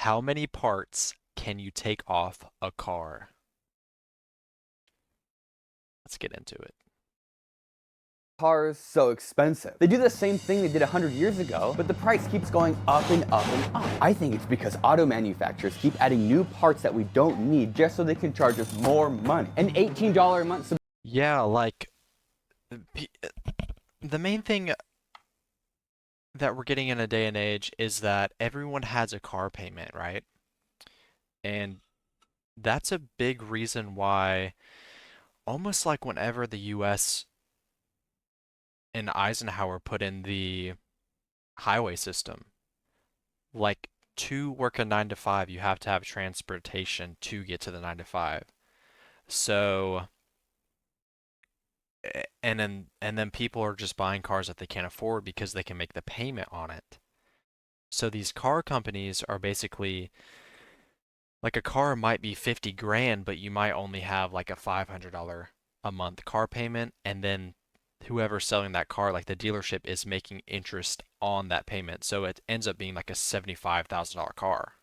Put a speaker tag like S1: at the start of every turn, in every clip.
S1: How many parts can you take off a car? Let's get into it.
S2: Cars so expensive. They do the same thing they did 100 years ago, but the price keeps going up and up and up. I think it's because auto manufacturers keep adding new parts that we don't need just so they can charge us more money. An $18 a month
S1: Yeah, like the main thing that we're getting in a day and age is that everyone has a car payment, right? And that's a big reason why almost like whenever the US and Eisenhower put in the highway system, like to work a 9 to 5, you have to have transportation to get to the 9 to 5. So, and then people are just buying cars that they can't afford because they can make the payment on it. So these car companies are basically like a car might be 50 grand, but you might only have like a $500 a month car payment, and then whoever's selling that car, like the dealership, is making interest on that payment. So it ends up being like a $75,000 car.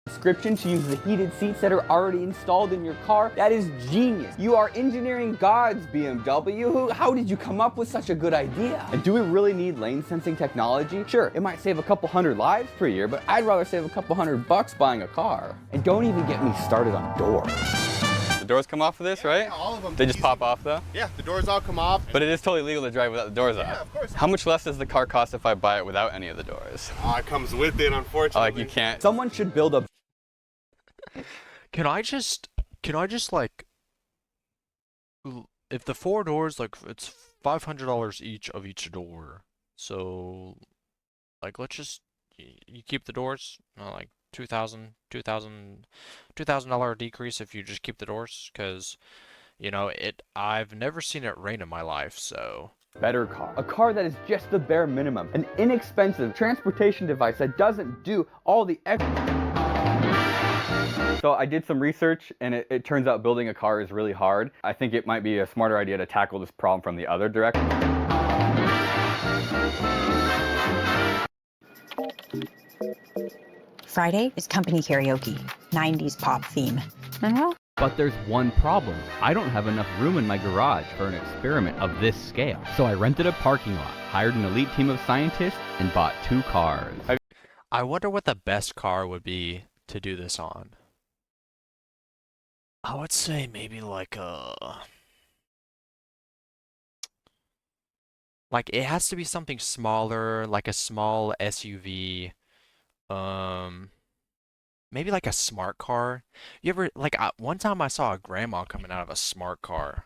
S2: subscription to use the heated seats that are already installed in your car. That is genius. You are engineering gods, BMW. How did you come up with such a good idea? And do we really need lane sensing technology? Sure, it might save a couple hundred lives per year, but I'd rather save a couple $100 buying a car. And don't even get me started on doors.
S3: The doors come off of this, right?
S4: Yeah, all of them.
S3: They just pop off though?
S4: Yeah, the doors all come off.
S3: But it is totally legal to drive without the doors off.
S4: Yeah, of course.
S3: How much less does the car cost if I buy it without any of the doors?
S4: It comes with it, unfortunately.
S3: Like you can't.
S2: Someone should build a
S1: Can I just like if the 4 doors, like it's $500 each of each door. So like let's just you keep the doors, like $2,000 decrease if you just keep the doors, because I've never seen it rain in my life, so
S2: better car. A car that is just the bare minimum. An inexpensive transportation device that doesn't do all the extra. So I did some research, and it turns out building a car is really hard. I think it might be a smarter idea to tackle this problem from the other direction.
S5: Friday is company karaoke, 90s pop theme. And well,
S6: But there's one problem. I don't have enough room in my garage for an experiment of this scale. So I rented a parking lot, hired an elite team of scientists, and bought 2 cars.
S1: I wonder what the best car would be to do this on. I would say maybe like it has to be something smaller, like a small SUV. Maybe like a smart car. You ever one time I saw a grandma coming out of a smart car,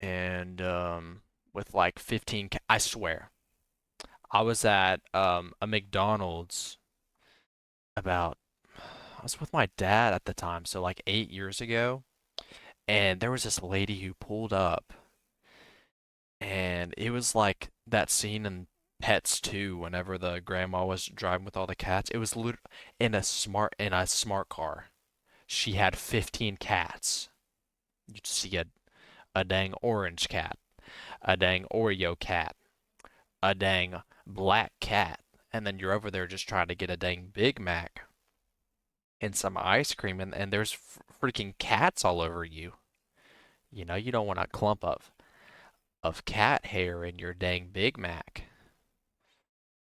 S1: and with like 15 I swear. I was at a McDonald's I was with my dad at the time, so like 8 years ago, and there was this lady who pulled up, and it was like that scene in Pets 2 whenever the grandma was driving with all the cats. It was in a smart car. She had 15 cats. You'd see a dang orange cat, a dang Oreo cat, a dang black cat, and then you're over there just trying to get a dang Big Mac and some ice cream, and there's freaking cats all over you. You don't want a clump of cat hair in your dang Big Mac.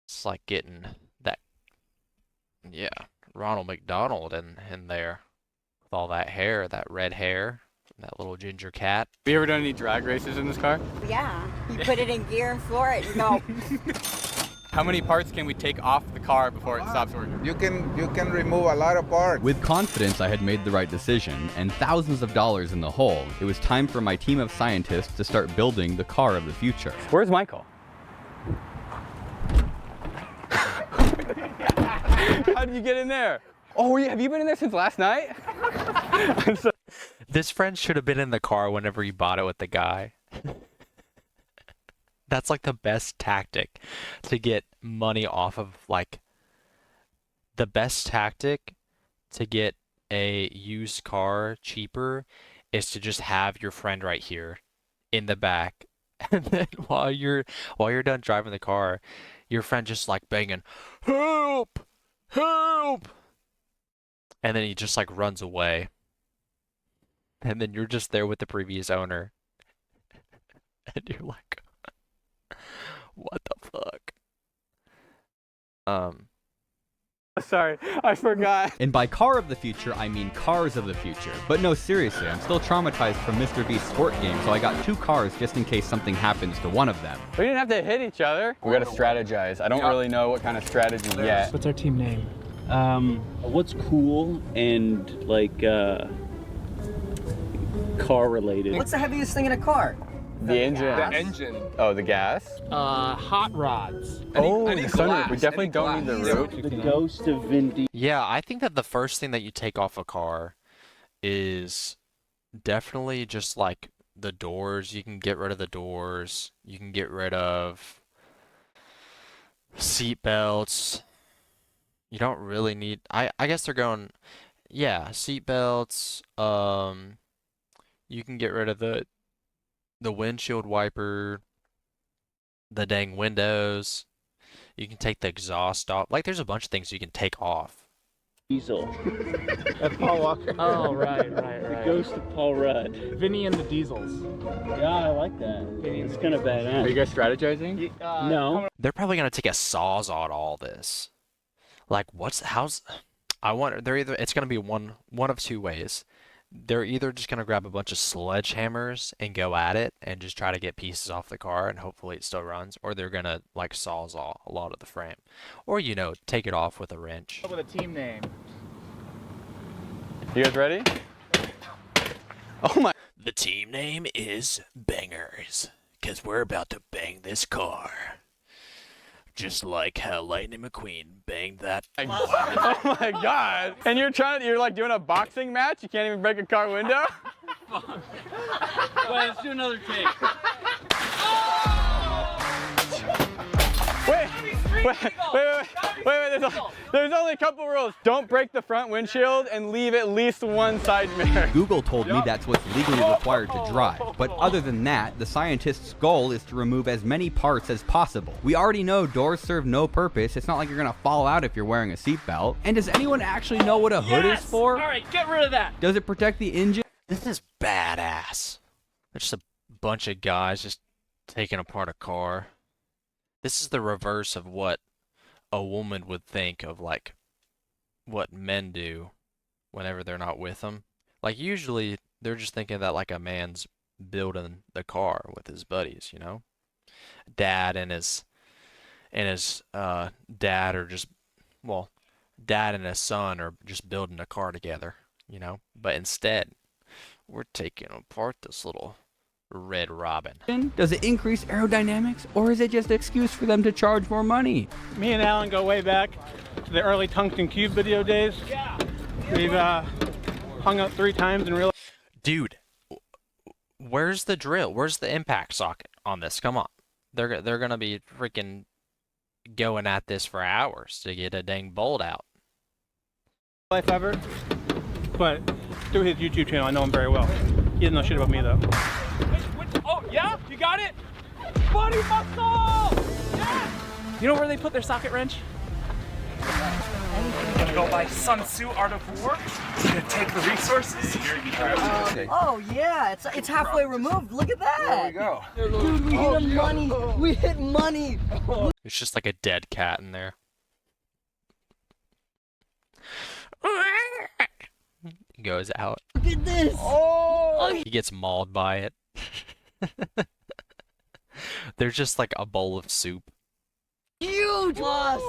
S1: It's like getting that, yeah, Ronald McDonald in there with all that hair, that red hair, that little ginger cat.
S3: Have you ever done any drag races in this car?
S7: Yeah, you put it in gear and floor it and go.
S3: How many parts can we take off the car before it stops working?
S8: You can remove a lot of parts.
S6: With confidence I had made the right decision, and thousands of dollars in the hole, it was time for my team of scientists to start building the car of the future.
S2: Where's Michael?
S3: How did you get in there?
S2: Oh, have you been in there since last night?
S1: This friend should have been in the car whenever you bought it with the guy. That's like the best tactic to get money off of, like, the best tactic to get a used car cheaper is to just have your friend right here in the back. And then while you're done driving the car, your friend just like banging, "Help! Help!" Help! And then he just like runs away. And then you're just there with the previous owner. And you're like, what the fuck?
S3: Sorry, I forgot.
S6: And by car of the future, I mean cars of the future. But no, seriously, I'm still traumatized from Mr. Beast's sport game, so I got 2 cars just in case something happens to one of them.
S3: We didn't have to hit each other. We gotta strategize. I don't really know what kind of strategy yet.
S9: What's our team name?
S10: What's cool and like car related?
S11: What's the heaviest thing in a car?
S3: The engine. Oh, the gas?
S9: Hot rods.
S3: Oh, the sunroof. We definitely don't need the roof.
S10: The ghost of Vin Diesel.
S1: Yeah, I think that the first thing that you take off a car is definitely just like the doors. You can get rid of the doors. You can get rid of seat belts. You don't really need, I guess they're going, yeah, seat belts. You can get rid of the windshield wiper, the dang windows. You can take the exhaust off. Like, there's a bunch of things you can take off.
S10: Diesel.
S9: That's Paul Walker. Oh, right.
S10: The ghost of Paul Rudd.
S9: Vinny and the Diesels.
S10: Yeah, I like that. It's kind of badass.
S3: Are you guys strategizing?
S10: No.
S1: They're probably gonna take a Sawzall to all this. Like, I wonder, it's gonna be one of 2 ways. They're either just gonna grab a bunch of sledgehammers and go at it and just try to get pieces off the car and hopefully it still runs, or they're gonna like Sawzall a lot of the frame, or take it off with a wrench.
S9: With a team name.
S3: You guys ready? Oh my.
S1: The team name is Bangers, cause we're about to bang this car. Just like how Lightning McQueen banged that.
S3: Oh my god. And you're like doing a boxing match? You can't even break a car window?
S10: Wait, let's do another take.
S3: Wait. There's only a couple rules. Don't break the front windshield and leave at least one side mirror.
S6: Google told me that's what's legally required to drive, but other than that, the scientist's goal is to remove as many parts as possible. We already know doors serve no purpose. It's not like you're gonna fall out if you're wearing a seatbelt. And does anyone actually know what a hood is for?
S9: All right, get rid of that.
S6: Does it protect the engine?
S1: This is badass. There's just a bunch of guys just taking apart a car. This is the reverse of what a woman would think of, like, what men do whenever they're not with them. Like, usually, they're just thinking that, like, a man's building the car with his buddies, you know? Dad and his dad are just, well, dad and his son are just building a car together, you know? But instead, we're taking apart this little Red Robin.
S6: Does it increase aerodynamics, or is it just an excuse for them to charge more money?
S9: Me and Alan go way back to the early Tungsten Cube video days. Yeah. We've hung out 3 times and realized.
S1: Dude, where's the drill? Where's the impact socket on this? Come on. They're gonna be freaking going at this for hours to get a dang bolt out.
S9: Life ever, but through his YouTube channel, I know him very well. He doesn't know shit about me though. Oh yeah, you got it, buddy muscle. Yeah. You know where they put their socket wrench? Go by Sun Tzu Art of War. To take the resources.
S11: Oh yeah, it's halfway removed. Look at that.
S3: There we go.
S11: Dude, we hit money. We hit money.
S1: It's just like a dead cat in there. He goes out.
S11: Look at this.
S1: He gets mauled by it. There's just like a bowl of soup.
S11: Huge loss.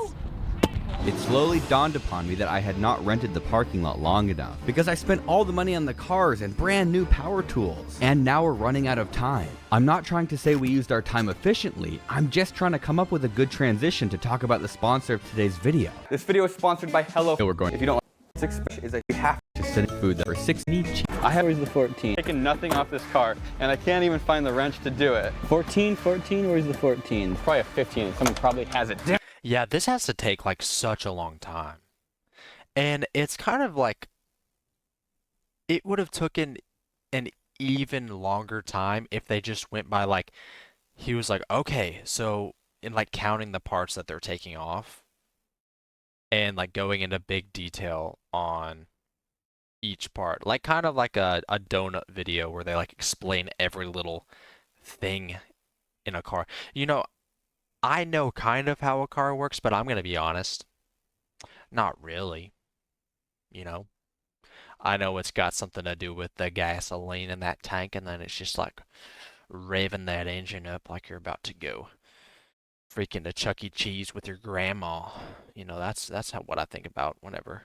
S6: It slowly dawned upon me that I had not rented the parking lot long enough, because I spent all the money on the cars and brand new power tools, and now we're running out of time. I'm not trying to say we used our time efficiently, I'm just trying to come up with a good transition to talk about the sponsor of today's video.
S2: This video is sponsored by Hello.
S6: So we're going
S2: If you don't like this expression, is that you have
S6: to send food for 6 each.
S3: I have
S10: Where's the 14?
S3: taken nothing off this car, and I can't even find the wrench to do it.
S10: 14? Where's the 14?
S3: It's probably a 15, and someone probably has it.
S1: Yeah, this has to take like such a long time. And it's kind of like it would have taken an even longer time if they just went by like he was like, okay, so in like counting the parts that they're taking off. and like going into big detail on each part, like kind of like a donut video where they like explain every little thing in a car. You know, I know kind of how a car works, but I'm gonna be honest, not really. You know, I know it's got something to do with the gasoline in that tank, and then it's just like revving that engine up like you're about to go freaking to Chuck E. Cheese with your grandma. You know, that's what I think about whenever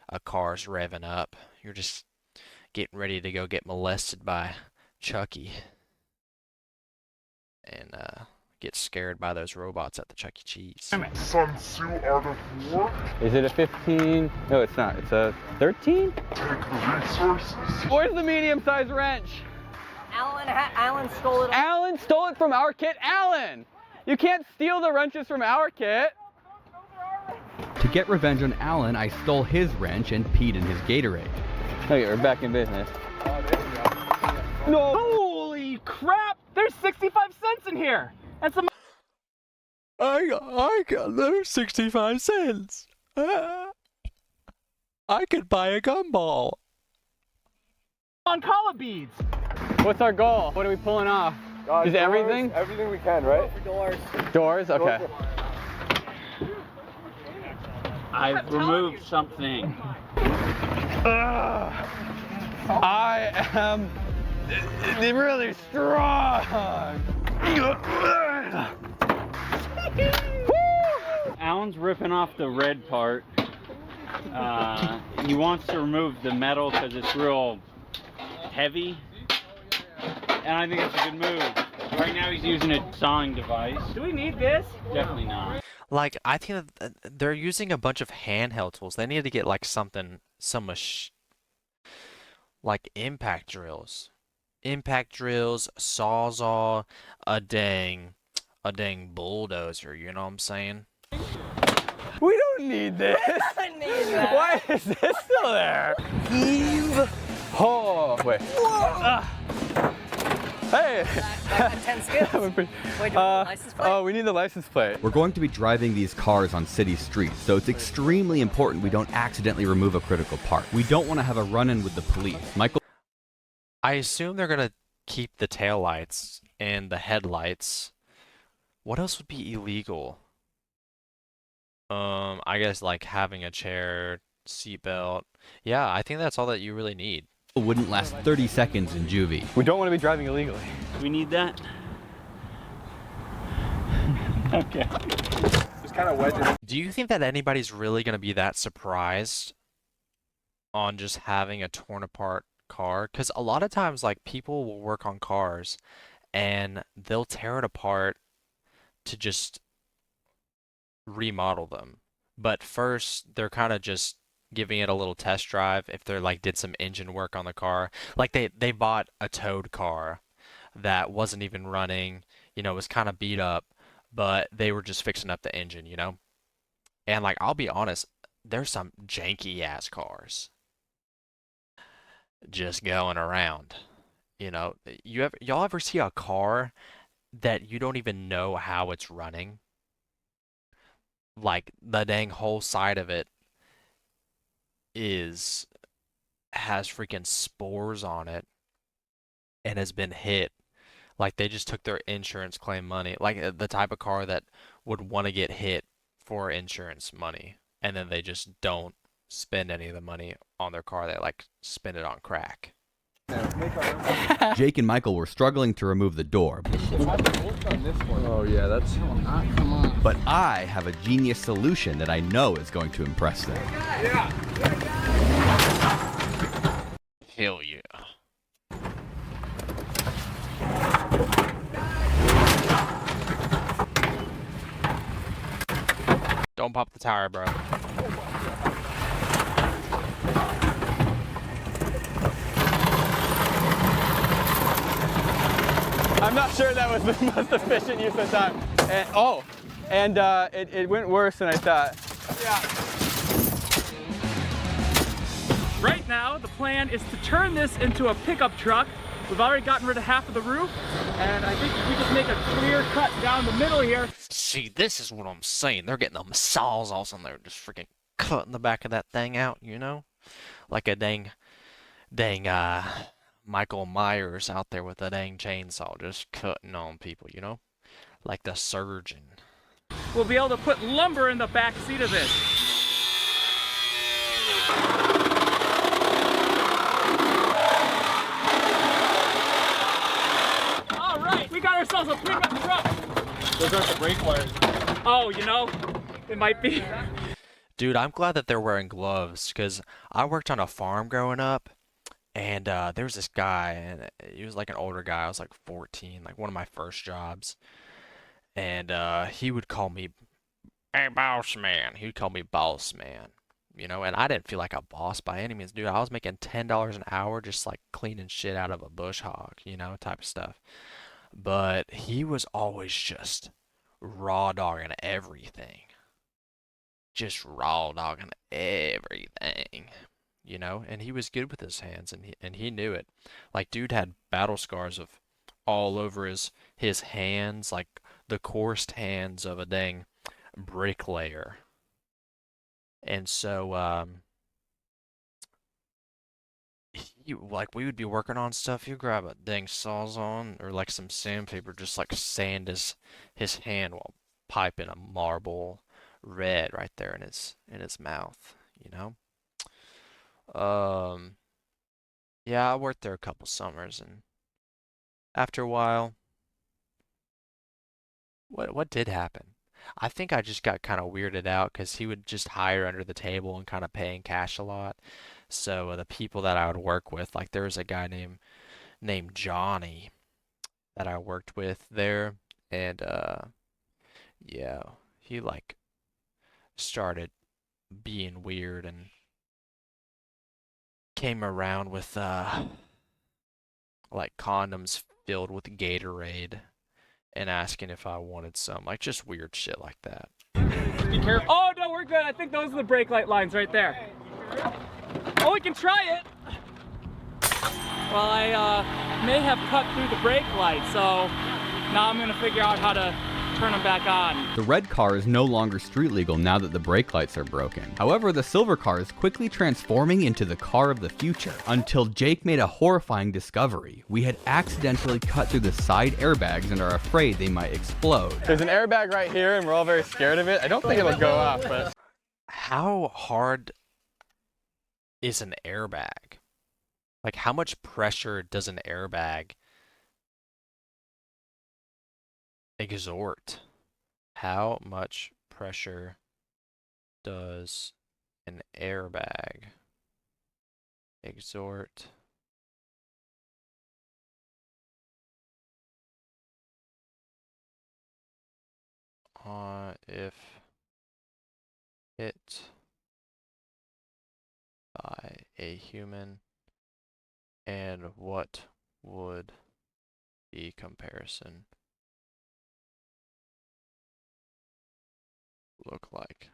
S1: a car's revving up. You're just getting ready to go get molested by Chucky and get scared by those robots at the Chuck E. Cheese.
S3: Sun Tzu Art of War. Is it a 15? No, it's not. It's a 13? Take the resources. Where's the medium-sized wrench?
S11: Alan stole it.
S3: Alan stole it from our kit. Alan! You can't steal the wrenches from our kit.
S6: To get revenge on Alan, I stole his wrench and peed in his Gatorade.
S3: Okay, we're back in business.
S9: No! Holy crap! There's 65 cents in here! That's a...
S1: I got those 65 cents. I could buy a gumball.
S9: on collar beads!
S3: What's our goal? What are we pulling off? Is everything?
S4: Everything we can, right?
S11: Doors.
S3: Doors? Okay.
S10: I've removed something.
S3: I am really strong.
S10: Alan's ripping off the red part. He wants to remove the metal because it's real heavy. And I think it's a good move. Right now he's using a sawing device.
S9: Do we need this?
S10: Definitely not.
S1: Like, I think that they're using a bunch of handheld tools. They need to get like like impact drills, sawzall, a dang bulldozer. You know what I'm saying?
S3: We don't need this.
S11: I need that.
S3: Why is this still there?
S11: Heave.
S3: Oh, wait. Hey.
S11: That 10 skips. Wait, do we need the license plate?
S3: Oh, we need the license plate.
S6: We're going to be driving these cars on city streets, so it's extremely important we don't accidentally remove a critical part. We don't want to have a run-in with the police. Michael,
S1: I assume they're gonna keep the taillights and the headlights. What else would be illegal? I guess like having a chair, seatbelt. Yeah, I think that's all that you really need.
S6: wouldn't last 30 seconds in juvie.
S3: We don't want to be driving illegally.
S10: Do we need that? Okay.
S4: Just kind of wedge it.
S1: Do you think that anybody's really gonna be that surprised on just having a torn apart car? Because a lot of times, like, people will work on cars and they'll tear it apart to just remodel them. But first, they're kind of just giving it a little test drive if they're like did some engine work on the car. Like they bought a towed car that wasn't even running, you know, it was kind of beat up, but they were just fixing up the engine, you know? And like, I'll be honest, there's some janky ass cars just going around. You know, y'all ever see a car that you don't even know how it's running? Like the dang whole side of it has freaking spores on it and has been hit. Like they just took their insurance claim money, like the type of car that would want to get hit for insurance money, and then they just don't spend any of the money on their car. They like spend it on crack.
S6: Jake and Michael were struggling to remove the door.
S4: Oh yeah, that's. Come on.
S6: But I have a genius solution that I know is going to impress them.
S1: Hell yeah. Don't pop the tire, bro.
S3: I'm not sure that was the most efficient use of time. And, it went worse than I thought.
S9: Right now, the plan is to turn this into a pickup truck. We've already gotten rid of half of the roof, and I think if we just make a clear cut down the middle here.
S1: See, this is what I'm saying. They're getting the sawzalls and they're just freaking cutting the back of that thing out, you know? Like a dang Michael Myers out there with a dang chainsaw just cutting on people, you know? Like the surgeon.
S9: We'll be able to put lumber in the back seat of this. All right, we got ourselves a pickup truck.
S4: Those aren't the brake wires.
S9: Oh, you know, it might be.
S1: Dude, I'm glad that they're wearing gloves because I worked on a farm growing up, and there was this guy, and he was like an older guy. I was like 14, like one of my first jobs, and he would call me, "Hey, boss man." He would call me boss man, you know, and I didn't feel like a boss by any means, dude. I was making $10 an hour just like cleaning shit out of a bush hog, you know, type of stuff. But he was always just raw dogging everything. Just raw dogging everything, you know, and he was good with his hands, and he knew it. Like, dude had battle scars of all over his hands, like the coarsed hands of a dang bricklayer. And so like we would be working on stuff, you grab a dang sawzall or like some sandpaper, just like sand his hand while piping a marble red right there in his mouth, you know. Yeah, I worked there a couple summers, and after a while, what did happen? I think I just got kind of weirded out because he would just hire under the table and kind of pay in cash a lot. So the people that I would work with, like there was a guy named Johnny that I worked with there, and yeah, he like started being weird and came around with like condoms filled with Gatorade and asking if I wanted some, like just weird shit like that.
S9: Be careful. Oh no, we're good. I think those are the brake light lines right there. Oh, we can try it. Well, I may have cut through the brake light, so now I'm gonna figure out how to turn them back on.
S6: The red car is no longer street legal now that the brake lights are broken. However, the silver car is quickly transforming into the car of the future, until Jake made a horrifying discovery. We had accidentally cut through the side airbags and are afraid they might explode.
S3: There's an airbag right here, and we're all very scared of it. I don't think it'll go off, but...
S1: How hard is an airbag? Like, how much pressure does an airbag exert? How much pressure does an airbag exert if hit by a human, and what would the comparison look like?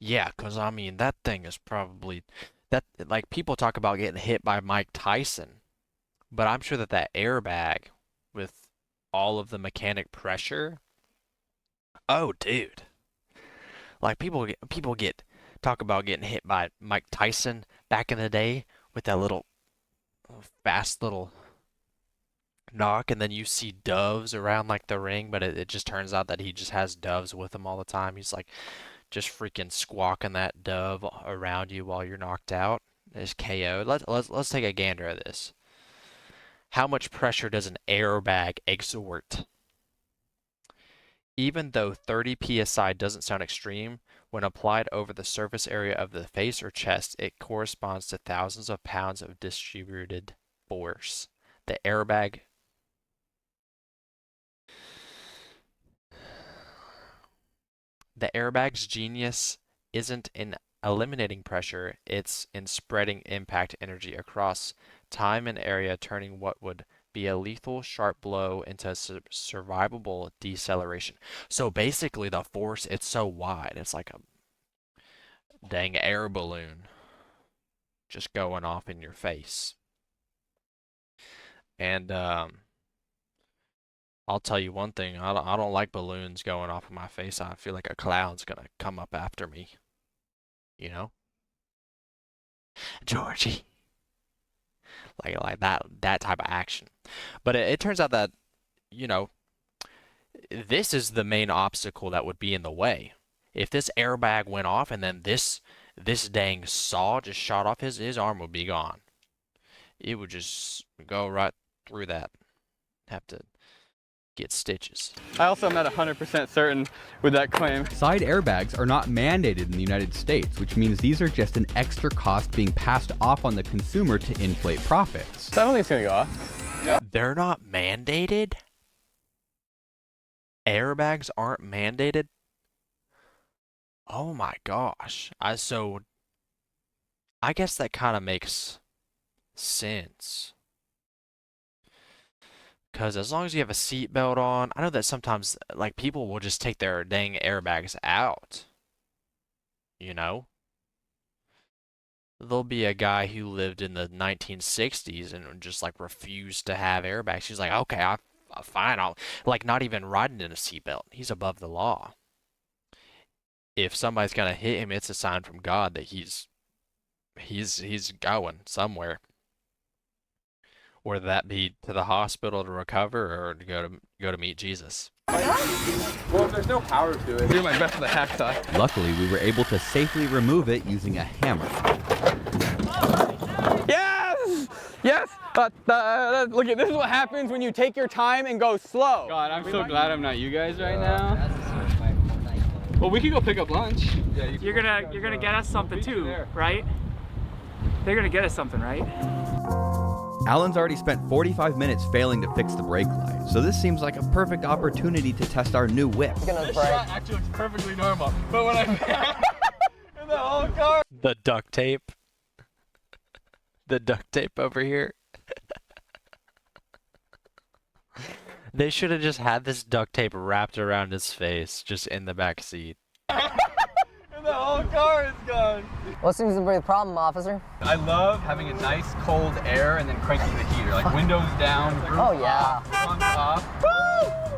S1: Yeah, 'cause I mean that thing is probably that, like, people talk about getting hit by Mike Tyson, but I'm sure that that airbag with all of the mechanic pressure, oh dude. Like people get talk about getting hit by Mike Tyson back in the day with that little fast little knock, and then you see doves around like the ring, but it just turns out that he just has doves with him all the time. He's like just freaking squawking that dove around you while you're knocked out. It's KO'd. Let's take a gander at this. How much pressure does an airbag exert? Even though 30 psi doesn't sound extreme, when applied over the surface area of the face or chest, it corresponds to thousands of pounds of distributed force. The airbag's genius isn't in eliminating pressure, it's in spreading impact energy across time and area, turning what would be a lethal sharp blow into a survivable deceleration. So basically the force, it's so wide, it's like a dang air balloon just going off in your face. And I'll tell you one thing. I don't like balloons going off of my face. I feel like a clown's gonna come up after me. You know? Georgie. Like that type of action. But it turns out that, you know, this is the main obstacle that would be in the way. If this airbag went off and then this dang saw just shot off, his arm would be gone. It would just go right through that. Have to get stitches.
S3: I also am not 100% certain with that claim.
S6: Side airbags are not mandated in the United States, which means these are just an extra cost being passed off on the consumer to inflate profits.
S3: So I don't think it's gonna go off.
S1: They're not mandated? Airbags aren't mandated? Oh my gosh. So I guess that kind of makes sense. Because as long as you have a seatbelt on, I know that sometimes like people will just take their dang airbags out. You know? There'll be a guy who lived in the 1960s and just like refused to have airbags. He's like, okay, fine, I'll like not even riding in a seatbelt. He's above the law. If somebody's gonna hit him, it's a sign from God that he's going somewhere. Whether that be to the hospital to recover or to go to meet Jesus.
S3: Well, if there's no power to it, do my best with a hacksaw.
S6: Luckily, we were able to safely remove it using a hammer.
S3: Yes! Yes! Look at this is what happens when you take your time and go slow. God, I'm so glad I'm not you guys right now. Well, we can go pick up lunch. Yeah,
S9: You're gonna get us something too, right? They're gonna get us something, right?
S6: Alan's already spent 45 minutes failing to fix the brake light, so this seems like a perfect opportunity to test our new whip.
S3: This shot actually looks perfectly normal, but when I in the whole car.
S1: The duct tape. The duct tape over here. They should have just had this duct tape wrapped around his face, just in the back seat.
S3: And the whole car is gone.
S11: What seems to be the problem, officer?
S3: I love having a nice cold air and then cranking the heater, like windows down, roof off, front off.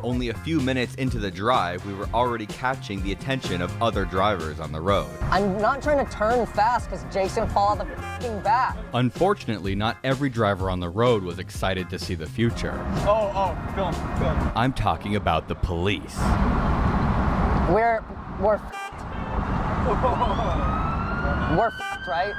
S6: Only a few minutes into the drive, we were already catching the attention of other drivers on the road.
S11: I'm not trying to turn fast because Jake's gonna fall out the f***ing back.
S6: Unfortunately, not every driver on the road was excited to see the future.
S3: Film.
S6: I'm talking about the police.
S11: We're f***ed. We're f***ed, right?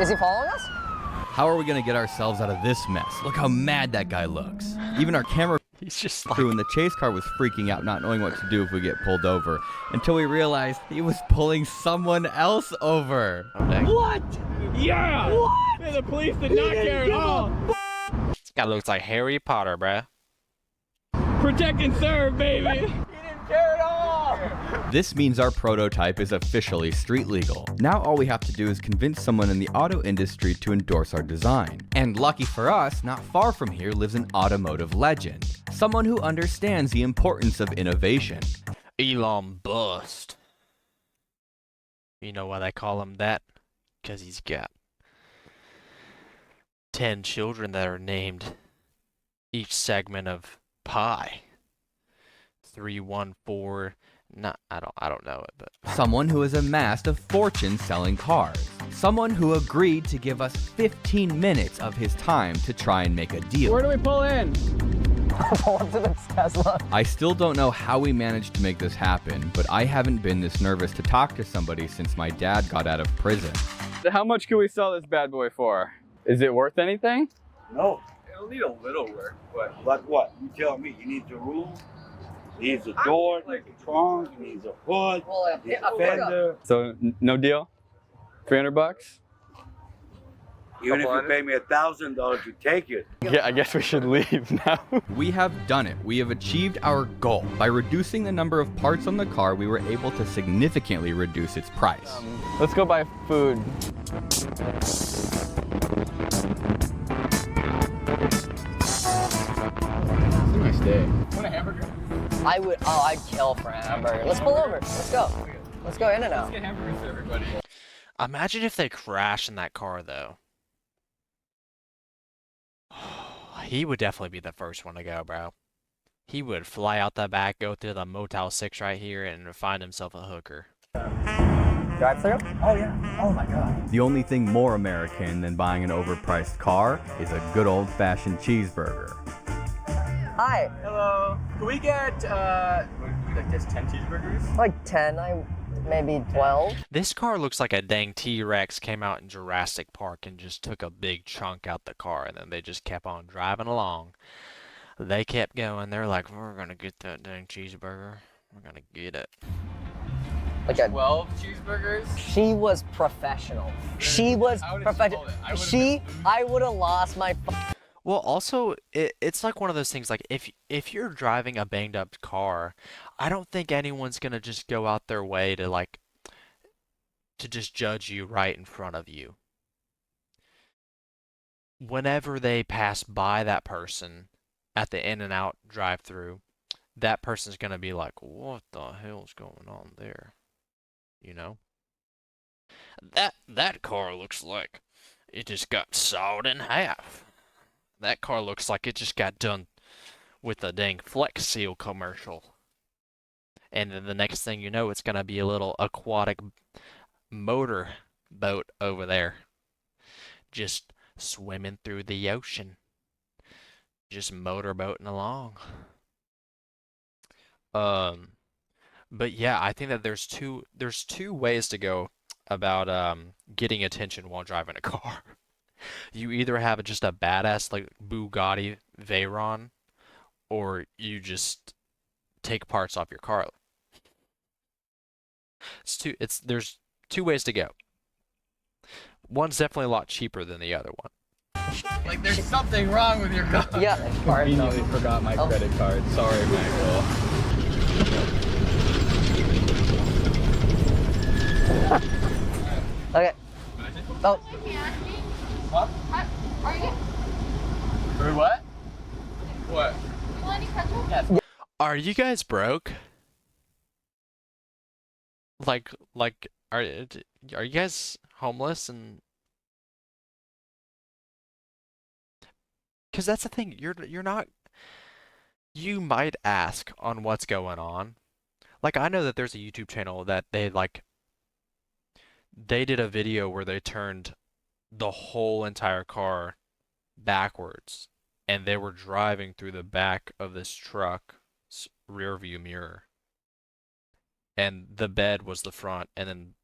S11: Is he following us?
S6: How are we gonna get ourselves out of this mess? Look how mad that guy looks. Even our camera
S1: He's just
S6: crew in the chase car was freaking out, not knowing what to do if we get pulled over, until we realized he was pulling someone else over.
S1: Oh, dang.
S3: What? Yeah! What? Yeah, the police did not care at all.
S1: This guy looks like Harry Potter, bruh.
S3: Protect and serve, baby. He didn't care at all.
S6: This means our prototype is officially street legal. Now all we have to do is convince someone in the auto industry to endorse our design. And lucky for us, not far from here lives an automotive legend. Someone who understands the importance of innovation.
S1: Elon Bust. You know why they call him that? Because he's got 10 children that are named each segment of pi. 3, 1, 4. I don't know it, but
S6: someone who has amassed a fortune selling cars. Someone who agreed to give us 15 minutes of his time to try and make a deal.
S3: Where do we pull in?
S11: Pull up to this Tesla.
S6: I still don't know how we managed to make this happen, but I haven't been this nervous to talk to somebody since my dad got out of prison.
S3: How much can we sell this bad boy for? Is it worth anything?
S12: No, it'll need a little work, but like what? You tell me. You need the roof, needs a door, needs a trunk, needs a hood, needs a fender.
S3: So no deal? 300 bucks?
S12: Even if you pay me $1,000 to take it.
S3: Yeah, I guess we should leave now.
S6: We have done it. We have achieved our goal. By reducing the number of parts on the car, we were able to significantly reduce its price.
S3: Let's go buy food. It's a nice day. Want a hamburger?
S11: I'd kill for a hamburger. Let's pull over. Let's go. Let's go in and out.
S3: Let's get hamburgers for everybody.
S1: imagine if they crash in that car, though. He would definitely be the first one to go, bro. he would fly out the back, go through the Motel 6 right here, and find himself a hooker.
S11: Drive through? Oh yeah. Oh my god.
S6: The only thing more American than buying an overpriced car is a good old-fashioned cheeseburger.
S11: Hi.
S3: Hello. Can we get like this 10 cheeseburgers?
S11: Like 10, maybe 12.
S1: This car looks like a dang T-Rex came out in Jurassic Park and just took a big chunk out the car, and then they just kept on driving along. They kept going. They're like, we're gonna get that dang cheeseburger. We're gonna get it.
S11: Like a
S3: 12 cheeseburgers?
S11: She was professional. She was professional. I would have lost my.
S1: Well, also, it's like one of those things, like, if you're driving a banged up car, I don't think anyone's gonna just go out their way to, like, to just judge you right in front of you. Whenever they pass by that person at the In-N-Out drive-through, that person's gonna be like, what the hell's going on there? You know? That car looks like it just got sawed in half. That car looks like it just got done with a dang Flex Seal commercial. And then the next thing you know, it's gonna be a little aquatic motor boat over there. Just swimming through the ocean. Just motorboating along. But yeah, I think that there's two ways to go about getting attention while driving a car. You either have just a badass like Bugatti Veyron, or you just take parts off your car. There's two ways to go. One's definitely a lot cheaper than the other one.
S3: Like there's something wrong with your car.
S11: Yeah.
S3: Conveniently forgot my credit card. Sorry, Michael.
S11: Okay. Oh.
S3: What?
S13: Are you?
S3: For what? What?
S11: Yes.
S1: Are you guys broke? Like, are you guys homeless? And because that's the thing, you're not. You might ask on what's going on. Like, I know that there's a YouTube channel that they did a video where they turned the whole entire car backwards, and they were driving through the back of this truck's rear view mirror, and the bed was the front, and then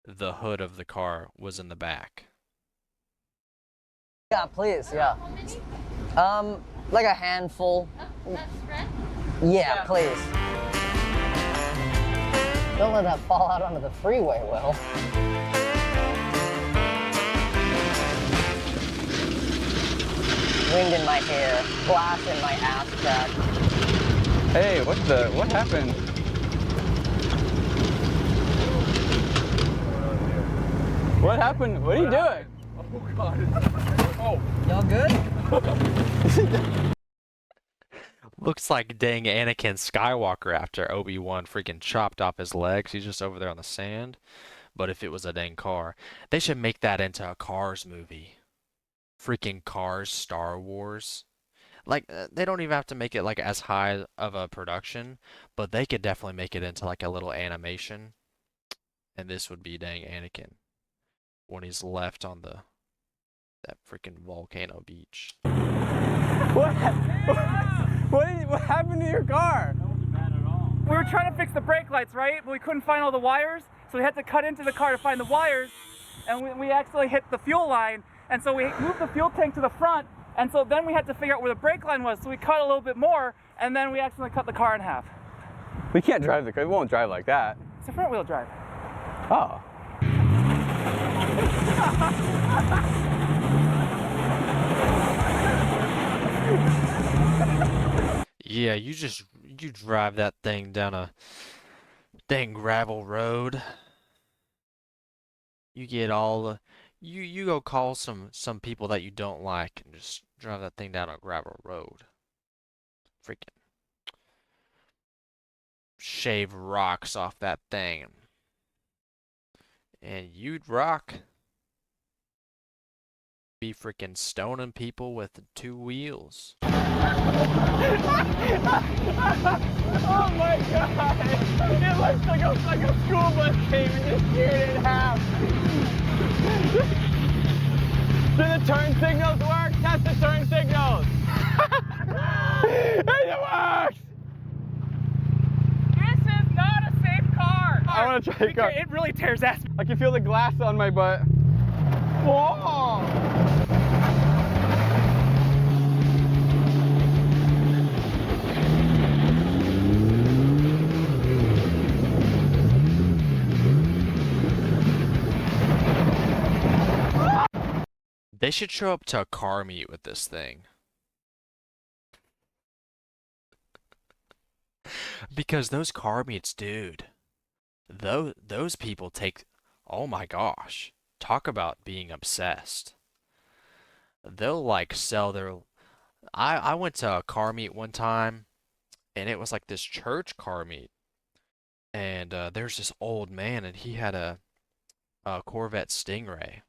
S1: the hood of the car was in the back.
S11: Yeah, please, yeah. Like a handful. Yeah, please. Don't let that fall out onto the freeway, Will. Wind in my hair, glass in my ass crack.
S3: Hey, what happened? What happened? What are you doing? Oh God. Oh.
S11: Y'all good?
S1: Looks like dang Anakin Skywalker after Obi-Wan freaking chopped off his legs. He's just over there on the sand. But if it was a dang car, they should make that into a Cars movie. Freaking Cars, Star Wars. Like, they don't even have to make it like as high of a production, but they could definitely make it into like a little animation. And this would be dang Anakin when he's left on that freaking volcano beach.
S3: What happened to your car?
S9: That wasn't bad at all. We were trying to fix the brake lights, right? But we couldn't find all the wires, so we had to cut into the car to find the wires, and we accidentally hit the fuel line, and so we moved the fuel tank to the front, and so then we had to figure out where the brake line was, so we cut a little bit more, and then we accidentally cut the car in half.
S3: We can't drive the car. We won't drive like that.
S9: It's a front wheel drive.
S3: Oh.
S1: Yeah, you drive that thing down a dang gravel road. You get all the you go call some people that you don't like and just drive that thing down a gravel road. Freaking shave rocks off that thing. And you'd rock. be freaking stoning people with 2 wheels.
S3: Oh my god! It looks like a school bus came and just sheared it in half. Do the turn signals work? Test the turn signals. And it works!
S9: This is not a safe car.
S3: I want to try a car.
S9: It really tears ass.
S3: I can feel the glass on my butt. Whoa!
S1: They should show up to a car meet with this thing. Because those car meets, dude, those people take, oh my gosh, talk about being obsessed. They'll like sell their, I went to a car meet one time, and it was like this church car meet. And there's this old man, and he had a Corvette Stingray.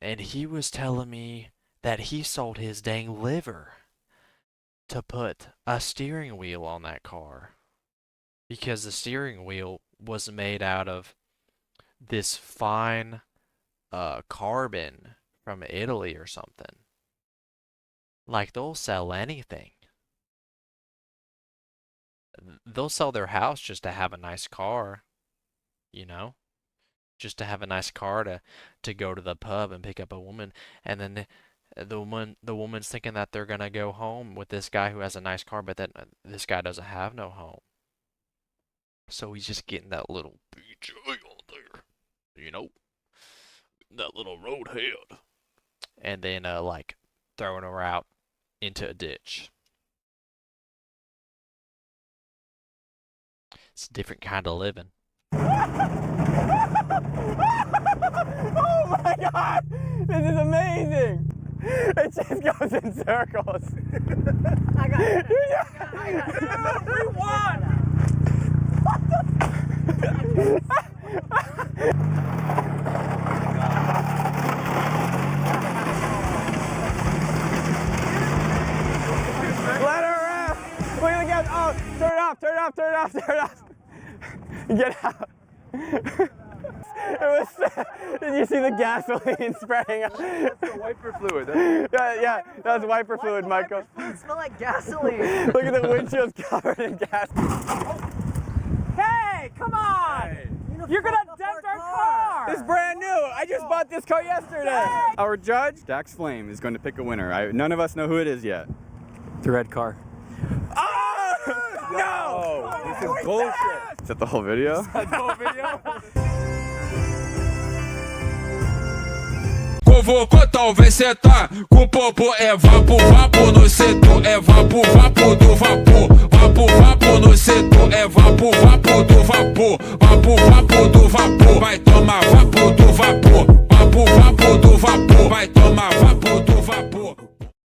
S1: And he was telling me that he sold his dang liver to put a steering wheel on that car. Because the steering wheel was made out of this fine carbon from Italy or something. Like, they'll sell anything. They'll sell their house just to have a nice car, you know? Just to have a nice car to go to the pub and pick up a woman, and then the woman's thinking that they're gonna go home with this guy who has a nice car, but then this guy doesn't have no home. So he's just getting that little BJ on there, you know, that little road head, and then like throwing her out into a ditch. It's a different kind of living.
S3: Oh my god! This is amazing! It just goes in circles.
S11: I got it.
S3: We won! Let her rip! Look at the gas! Oh, turn it off, turn it off, turn it off, turn it off! Get out! It was. Did you see the gasoline spraying out?
S4: That's the wiper fluid.
S3: Yeah, that was wiper fluid, Michael.
S11: It smell like gasoline.
S3: Look at the windshield's covered in gas.
S9: Hey, come on! You're gonna dent our car!
S3: This is brand new. I just bought this car yesterday. Our judge, Dax Flame, is going to pick a winner. None of us know who it is yet.
S4: The red car.
S3: Oh! No!
S4: This is bullshit.
S3: Is that the whole video?
S4: The whole video?
S13: Convocou, talvez cê tá com o popo. É vapo, vapo no setor. É vapo, vapo do vapor. Vapo, vapo no setor. É vapo, vapo do vapor. Vapo, vapo do vapor. Vai